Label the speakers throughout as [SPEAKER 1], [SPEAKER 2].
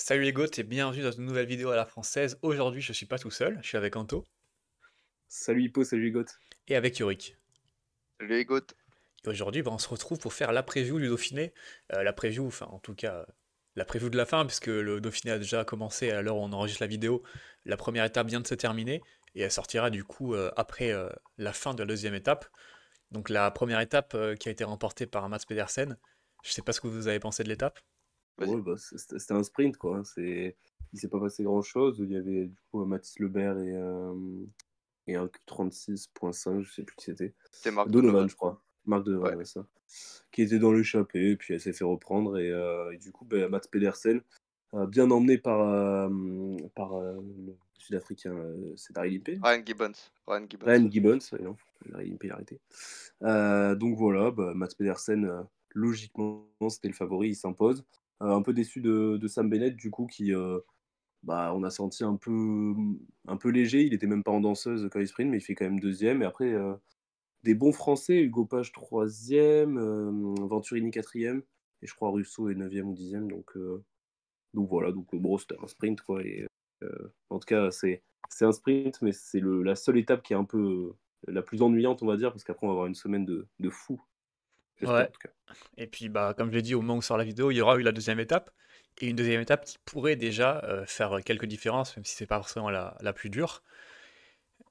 [SPEAKER 1] Salut les goths et bienvenue dans une nouvelle vidéo à la française. Aujourd'hui, je suis pas tout seul, je suis avec Anto
[SPEAKER 2] Salut Hippo, salut les Goth.
[SPEAKER 1] et avec Yorick.
[SPEAKER 3] Salut les gouttes.
[SPEAKER 1] Et aujourd'hui, on se retrouve pour faire la preview du Dauphiné. La preview, enfin en tout cas, la preview de la fin, puisque le Dauphiné a déjà commencé à l'heure où on enregistre la vidéo. La première étape vient de se terminer et elle sortira du coup après la fin de la deuxième étape. Donc la première étape qui a été remportée par Mats Pedersen. Je sais pas ce que vous avez pensé de l'étape.
[SPEAKER 3] Vas-y.
[SPEAKER 2] Ouais, bah, c'était un sprint quoi, hein. Il s'est pas passé grand chose. Il y avait du coup Mathis Lebert et un Q36.5, je sais plus qui c'était.
[SPEAKER 3] C'est Marc
[SPEAKER 2] Donovan,
[SPEAKER 3] Donovan.
[SPEAKER 2] je crois. Marc Donovan,
[SPEAKER 3] Ouais.
[SPEAKER 2] ouais, ça. Qui était dans l'échappée, et puis elle s'est fait reprendre. Et du coup, bah, Mats Pedersen, bien emmené par le Sud-Africain, c'est Daryl Impey.
[SPEAKER 3] Ryan Gibbons. Ryan
[SPEAKER 2] Ryan
[SPEAKER 3] Gibbons.
[SPEAKER 2] Gibbons, non, Daryl Impey, il a arrêté. Donc voilà, bah, Mats Pedersen, logiquement, c'était le favori, il s'impose. Un peu déçu de Sam Bennett, du coup, bah, on a senti un peu léger. Il était même pas en danseuse quand il sprint, mais il fait quand même deuxième. Et après, des bons Français, Hugo Page troisième, Venturini quatrième, et je crois Russo est neuvième ou dixième. Donc voilà, bon, c'était un sprint, quoi. En tout cas, c'est un sprint, mais c'est la seule étape qui est un peu la plus ennuyante, on va dire, parce qu'après, on va avoir une semaine de fou. J'espère,
[SPEAKER 1] Ouais.
[SPEAKER 2] en tout cas.
[SPEAKER 1] Et puis, bah, comme je l'ai dit au moment où sort la vidéo, il y aura eu la deuxième étape. Et une deuxième étape qui pourrait déjà faire quelques différences, même si c'est pas forcément la plus dure.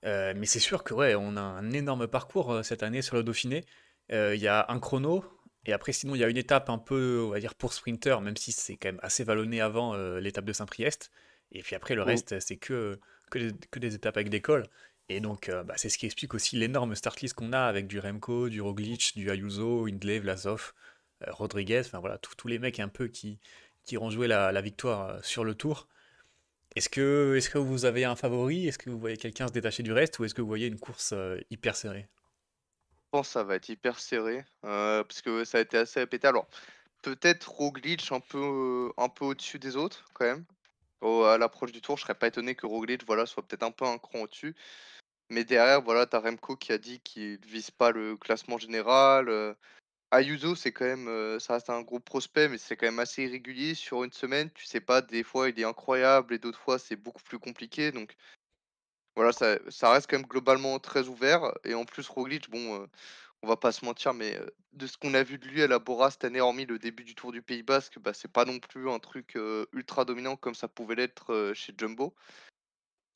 [SPEAKER 1] Mais c'est sûr que ouais, on a un énorme parcours cette année sur le Dauphiné. Il y a un chrono, et après, sinon, il y a une étape un peu, on va dire, pour sprinter, même si c'est quand même assez vallonné avant l'étape de Saint-Priest. Et puis après, le
[SPEAKER 2] Mm.
[SPEAKER 1] reste, c'est que des étapes avec des cols. Et donc, bah, c'est ce qui explique aussi l'énorme start list qu'on a avec du Remco, du Roglic, du Ayuso, Hindley, Vlasov, Rodriguez, enfin voilà, tous les mecs un peu qui ont joué la victoire sur le tour. Est-ce que vous avez un favori? Est-ce que vous voyez quelqu'un se détacher du reste ou est-ce que vous voyez une course hyper serrée?
[SPEAKER 3] Je pense que ça va être hyper serré. Parce que ça a été assez répété. Alors, peut-être Roglic un peu au-dessus des autres, quand même. À l'approche du tour, je serais pas étonné que Roglic, voilà, soit peut-être un peu un cran au-dessus. Mais derrière, voilà, t'as Remco qui a dit qu'il vise pas le classement général. Ayuso, c'est quand même, ça reste un gros prospect, mais c'est quand même assez irrégulier. Sur une semaine, tu sais pas, des fois il est incroyable et d'autres fois c'est beaucoup plus compliqué. Donc voilà, ça reste quand même globalement très ouvert. Et en plus, Roglic, bon, on va pas se mentir, mais de ce qu'on a vu de lui à la Bora cette année, hormis le début du Tour du Pays Basque, bah, c'est pas non plus un truc ultra dominant comme ça pouvait l'être chez Jumbo.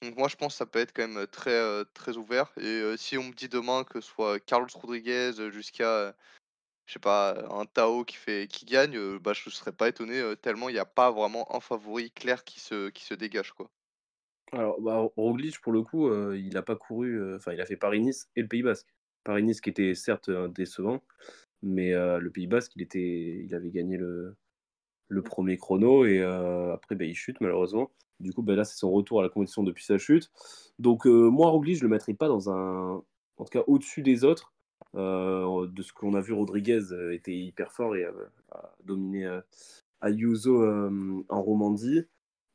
[SPEAKER 3] Donc moi, je pense que ça peut être quand même très ouvert. Et si on me dit demain que ce soit Carlos Rodriguez jusqu'à, je sais pas, un Tao qui gagne, bah, je serais pas étonné tellement il n'y a pas vraiment un favori clair qui se dégage, quoi.
[SPEAKER 2] Alors, bah, Roglic, pour le coup, il a pas couru, enfin, il a fait Paris-Nice et le Pays Basque. Paris-Nice qui était certes décevant, mais le Pays Basque, il avait gagné le premier chrono et après, bah, il chute malheureusement. Du coup, bah, là, c'est son retour à la compétition depuis sa chute. Donc, moi, Roglic, je le mettrais pas en tout cas, au-dessus des autres. De ce qu'on a vu, Rodriguez était hyper fort et a dominé Ayuso en Romandie.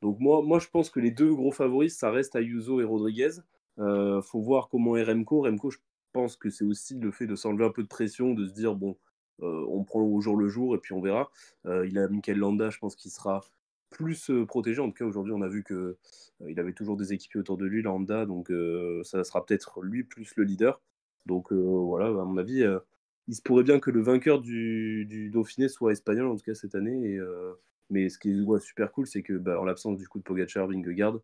[SPEAKER 2] Donc moi, je pense que les deux gros favoris, ça reste Ayuso et Rodriguez. Faut voir comment est Remco. Remco, je pense que c'est aussi le fait de s'enlever un peu de pression, de se dire, bon, on prend au jour le jour et puis on verra. Il a Mikel Landa, je pense qu'il sera plus protégé. En tout cas, aujourd'hui, on a vu que il avait toujours des équipiers autour de lui, Landa, donc ça sera peut-être lui plus le leader. Donc voilà, à mon avis, il se pourrait bien que le vainqueur du Dauphiné soit espagnol, en tout cas cette année. Mais ce qui est ouais, super cool, c'est que bah, en l'absence du coup de Pogacar, Vingegaard,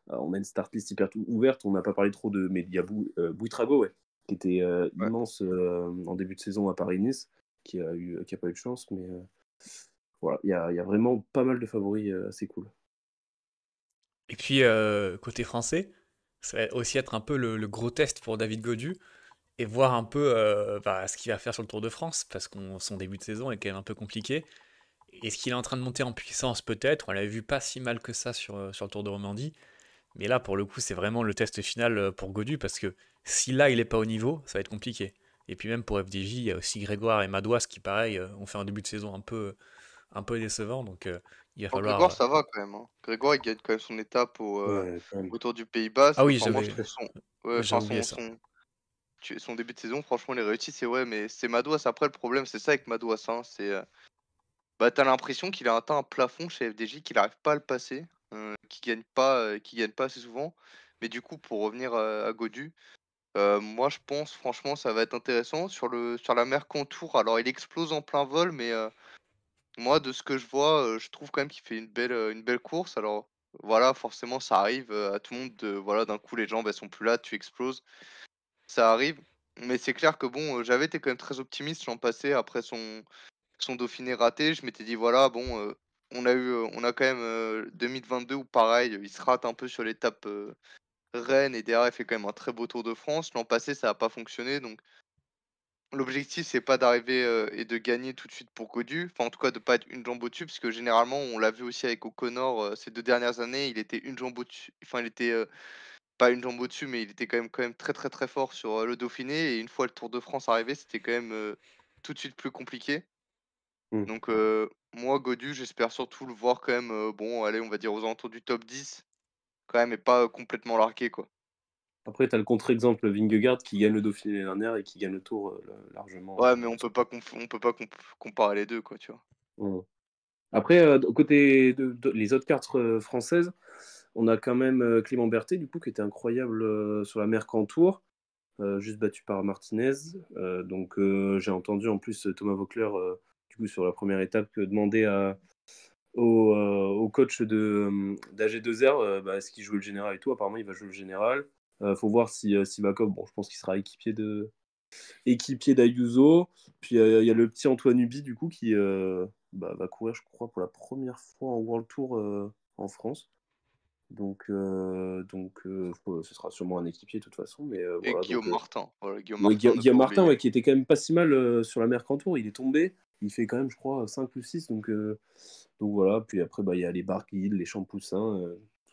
[SPEAKER 2] on a une start list hyper ouverte. On n'a pas parlé trop de. Mais il y a Buitrago, ouais, qui était
[SPEAKER 3] Ouais.
[SPEAKER 2] immense en début de saison à Paris-Nice, qui a pas eu de chance. Mais voilà, il y a vraiment pas mal de favoris assez cool.
[SPEAKER 1] Et puis côté français, ça va aussi être un peu le gros test pour David Gaudu et voir un peu bah, ce qu'il va faire sur le Tour de France parce que son début de saison est quand même un peu compliqué. Est-ce qu'il est en train de monter en puissance peut-être? On l'avait vu pas si mal que ça sur le Tour de Romandie. Mais là, pour le coup, c'est vraiment le test final pour Godu parce que si là, il n'est pas au niveau, ça va être compliqué. Et puis même pour FDJ, il y a aussi Grégoire et Madouas qui, pareil, ont fait un début de saison un peu décevant. Donc il va
[SPEAKER 3] Oh,
[SPEAKER 1] falloir...
[SPEAKER 3] Grégoire, ça va quand même, hein. Grégoire, il gagne quand même son étape
[SPEAKER 2] Ouais, quand même.
[SPEAKER 3] autour du Pays
[SPEAKER 1] Ah
[SPEAKER 3] Basque.
[SPEAKER 1] oui,
[SPEAKER 3] Enfin, moi, je trouve ouais,
[SPEAKER 1] j'ai
[SPEAKER 3] enfin,
[SPEAKER 1] oublié ça.
[SPEAKER 3] son début de saison, franchement, il est réussi. C'est ouais, mais c'est Madouas. Après, le problème, c'est ça avec Madouas, hein. Bah, t'as l'impression qu'il a atteint un plafond chez FDJ, qu'il arrive pas à le passer, qu'il gagne pas assez souvent. Mais du coup, pour revenir, à Godu, moi je pense franchement ça va être intéressant sur la Mercantour. Alors il explose en plein vol, mais, moi de ce que je vois, je trouve quand même qu'il fait une belle course. Alors voilà, forcément ça arrive, à tout le monde de voilà, d'un coup les jambes elles sont plus là, tu exploses, ça arrive. Mais c'est clair que bon, j'avais été quand même très optimiste l'an passé après son Dauphiné raté. Je m'étais dit: «Voilà, bon, on a quand même, 2022 où pareil, il se rate un peu sur l'étape, Rennes et derrière il fait quand même un très beau Tour de France». L'an passé, ça a pas fonctionné, donc l'objectif, c'est pas d'arriver, et de gagner tout de suite pour Gaudu. Enfin, en tout cas, de pas être une jambe au-dessus, parce que généralement, on l'a vu aussi avec O'Connor, ces 2 dernières années, il était une jambe au-dessus, enfin, il était, pas une jambe au-dessus, mais il était quand même très, très, très fort sur, le Dauphiné, et une fois le Tour de France arrivé, c'était quand même, tout de suite plus compliqué.
[SPEAKER 2] Hmm.
[SPEAKER 3] Donc, moi, Gaudu, j'espère surtout le voir quand même, bon, allez, on va dire aux alentours du top 10 quand même, et pas, complètement largué, quoi.
[SPEAKER 2] Après, tu as le contre-exemple Vingegaard qui gagne le Dauphiné l'année dernière et qui gagne le Tour largement.
[SPEAKER 3] Ouais, mais on peut pas comparer les 2 quoi, tu vois?
[SPEAKER 2] Hmm. Après, côté les autres cartes françaises, on a quand même Clément Berthet, du coup, qui était incroyable sur la Mercantour, juste battu par Martinez. Donc, j'ai entendu en plus Thomas Voeckler, du coup, sur la première étape, demander au coach d'AG2R bah, est-ce qu'il joue le général et tout. Apparemment, il va jouer le général. Faut voir si Sivakov, bon, je pense qu'il sera équipier d'Ayuso. Puis il y a le petit Antoine Ubi, du coup, qui va courir, je crois, pour la première fois en World Tour en France. Ce sera sûrement un équipier de toute façon. Mais
[SPEAKER 3] Et
[SPEAKER 2] voilà,
[SPEAKER 3] Guillaume Martin, voilà, Guillaume
[SPEAKER 2] ouais,
[SPEAKER 3] Martin, ne
[SPEAKER 2] Guillaume
[SPEAKER 3] pas
[SPEAKER 2] Martin,
[SPEAKER 3] oublier.
[SPEAKER 2] ouais, qui était quand même pas si mal sur la Mercantour. Il est tombé. Il fait quand même, je crois, 5 ou 6. Donc voilà. Puis après, bah, il y a les Barguil, les Champoussins.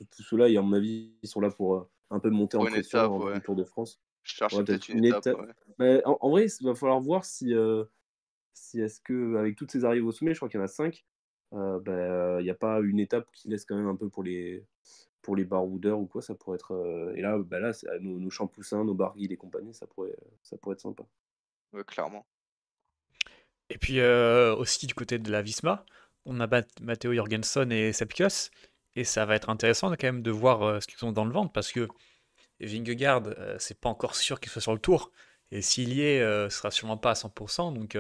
[SPEAKER 2] Tout ceux-là, à mon avis, ils sont là pour un peu monter en
[SPEAKER 3] Pour une
[SPEAKER 2] pression
[SPEAKER 3] étape,
[SPEAKER 2] avant
[SPEAKER 3] ouais.
[SPEAKER 2] le Tour de France.
[SPEAKER 3] Je cherchais
[SPEAKER 2] Ouais,
[SPEAKER 3] peut-être
[SPEAKER 2] peut-être
[SPEAKER 3] une
[SPEAKER 2] une
[SPEAKER 3] étape,
[SPEAKER 2] étape.
[SPEAKER 3] ouais.
[SPEAKER 2] Mais en vrai, il va falloir voir si est-ce que, avec toutes ces arrivées au sommet, je crois qu'il y en a 5, il n'y a pas une étape qui laisse quand même un peu pour les baroudeurs ou quoi, ça pourrait être. Et là, là c'est nos Champoussins, nos Barguil et compagnie, ça pourrait être sympa.
[SPEAKER 3] Ouais, clairement.
[SPEAKER 1] Et puis aussi du côté de la Visma, on a Matteo Jorgensen et Sepp Kuss, et ça va être intéressant quand même de voir ce qu'ils ont dans le ventre, parce que Vingegaard, c'est pas encore sûr qu'il soit sur le tour, et s'il y est, ce sera sûrement pas à 100%, donc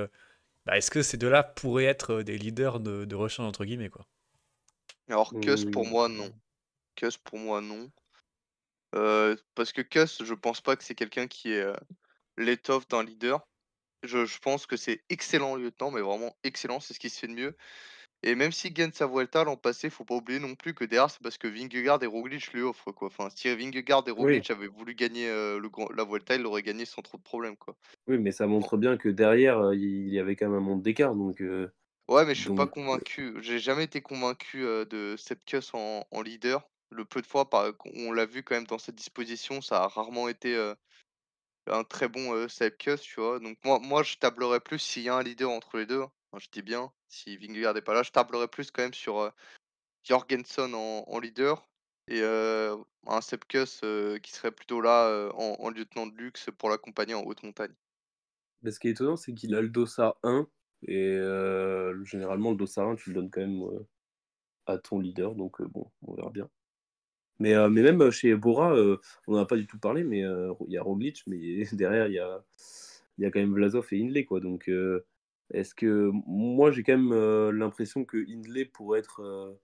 [SPEAKER 1] est-ce que ces deux-là pourraient être des leaders de rechange entre guillemets, quoi.
[SPEAKER 3] Alors Kuss pour
[SPEAKER 2] Hum,
[SPEAKER 3] moi, non. Kuss pour moi, non. Parce que Kuss, je pense pas que c'est quelqu'un qui est, l'étoffe d'un leader. Je pense que c'est excellent lieutenant, mais vraiment excellent, c'est ce qui se fait de mieux. Et même s'il gagne sa Vuelta l'an passé, faut pas oublier non plus que derrière, c'est parce que Vingegaard et Roglic lui offrent, quoi. Enfin, si Vingegaard et
[SPEAKER 2] Oui,
[SPEAKER 3] Roglic avaient voulu gagner, la Vuelta, ils l'auraient gagné sans trop de problèmes, quoi.
[SPEAKER 2] oui, mais ça
[SPEAKER 3] Bon.
[SPEAKER 2] montre bien que derrière, il y avait quand même un monde d'écart.
[SPEAKER 3] Ouais, mais je suis pas
[SPEAKER 2] Donc,
[SPEAKER 3] convaincu. J'ai jamais été convaincu, de Sepp Kuss en leader. Le peu de fois qu'on l'a vu quand même dans cette disposition, ça a rarement été, un très bon, Sepp Kuss, tu vois? Donc moi je tablerais plus s'il y a un leader entre les 2, hein. Enfin, je dis bien, si Vingegaard est pas là, je tablerais plus quand même sur, Jorgensen en leader, et un Sepp Kuss, qui serait plutôt là, en lieutenant de luxe pour l'accompagner en haute montagne.
[SPEAKER 2] ce qui est étonnant, c'est qu'il a le Dossard 1. Et généralement, le Dossard 1, tu le donnes quand même à ton leader. Donc, bon, on verra bien. Mais même chez Bora, on n'en a pas du tout parlé, mais il y a Roglic, mais derrière, il y a quand même Vlasov et Hindley, quoi. Donc, est-ce que moi, j'ai quand même l'impression que Hindley pourrait être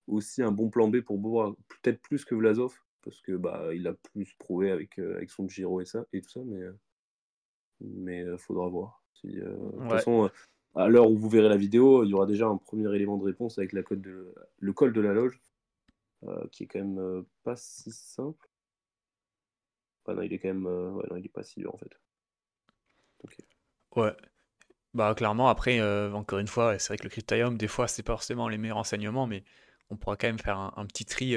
[SPEAKER 2] aussi un bon plan B pour Bora, peut-être plus que Vlasov, parce que il a plus prouvé avec son Giro et ça et tout ça, mais faudra voir. De toute
[SPEAKER 1] Ouais,
[SPEAKER 2] façon, à l'heure où vous verrez la vidéo, il y aura déjà un premier élément de réponse avec le col de la Loge, qui est quand même pas si simple. Ah non, il est quand même. Ouais, non, il est pas si dur en fait. Ok.
[SPEAKER 1] ouais. Bah clairement, après, encore une fois, c'est vrai que le critérium, des fois, c'est pas forcément les meilleurs renseignements, mais on pourra quand même faire un petit tri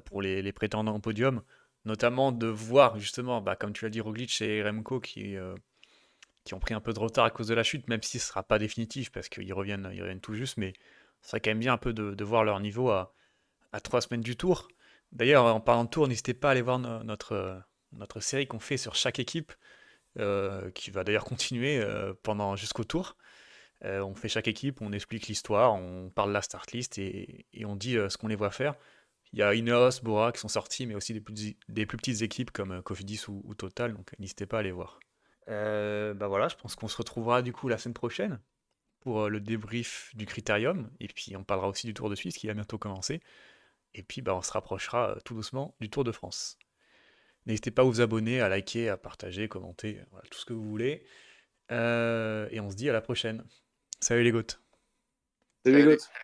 [SPEAKER 1] pour les prétendants au podium, notamment de voir justement, comme tu l'as dit, Roglic et Remco qui ont pris un peu de retard à cause de la chute, même si ce sera pas définitif parce qu'ils reviennent tout juste, mais ce serait quand même bien un peu de voir leur niveau à 3 semaines du tour. D'ailleurs, en parlant de tour, n'hésitez pas à aller voir notre série qu'on fait sur chaque équipe, qui va d'ailleurs continuer pendant jusqu'au tour. On fait chaque équipe, on explique l'histoire, on parle de la start list et on dit ce qu'on les voit faire. Il y a Ineos, Bora qui sont sortis, mais aussi des plus petites équipes comme Cofidis ou Total, donc n'hésitez pas à les voir. Bah voilà, je pense qu'on se retrouvera du coup la semaine prochaine pour le débrief du Critérium, et puis on parlera aussi du Tour de Suisse qui va bientôt commencer, et puis bah, on se rapprochera tout doucement du Tour de France. N'hésitez pas à vous abonner, à liker, à partager, commenter, voilà, tout ce que vous voulez. Et on se dit à la prochaine. Salut les gouttes.
[SPEAKER 2] Salut les
[SPEAKER 3] Salut.
[SPEAKER 2] gars.